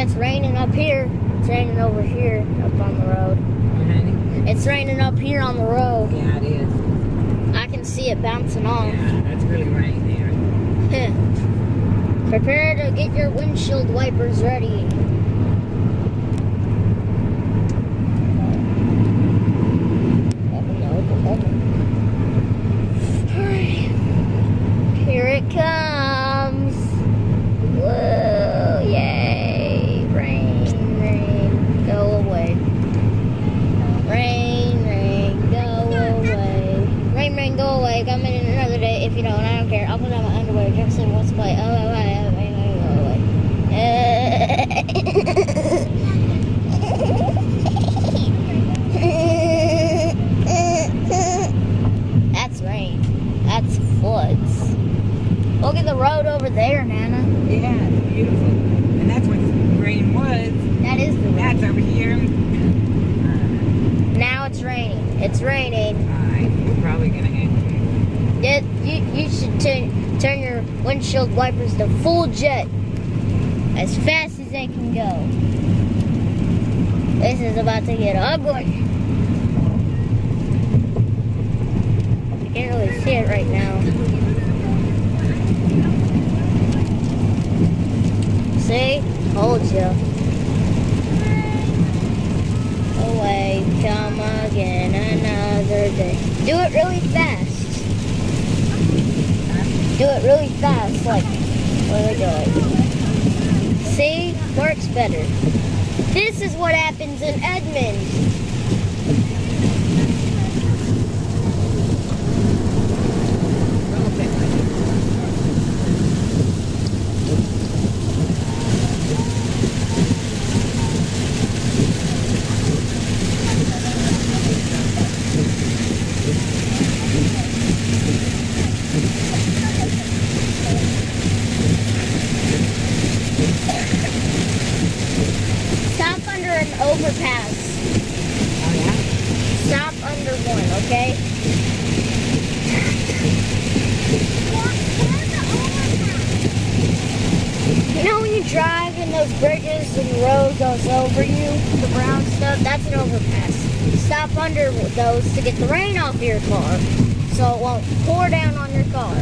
it's raining up here. It's raining over here, up on the road. Honey? It's raining up here on the road. Yeah, it is. I can see it bouncing off. Yeah, that's really rain there. Prepare to get your windshield wipers ready. Here it comes. Whoa, yay. Rain, rain, go away. Rain, rain, go away. Rain, rain, go away. Come in another day. If you don't, I don't care. I'll put on my underwear. Just say what's play. Oh, rain, rain, go away. That's rain. That's floods. Look at the road over there, Nana. Yeah, it's beautiful. And that's where the rain was. That is the rain. That's over here. Now it's raining. It's raining. We're probably going to have to. You should turn your windshield wipers to full jet as fast as they can go. This is about to get ugly. I can't really see it right now. See? Told you. Away, come again another day. Do it really fast. Do it really fast, like, what are we doing? See? Works better. This is what happens in Edmond. Stop under an overpass. Oh, yeah? Stop under one, okay? You know when you drive and those bridges and the road goes over you, the brown stuff, that's an overpass. Stop under those to get the rain off your car so it won't pour down on your car.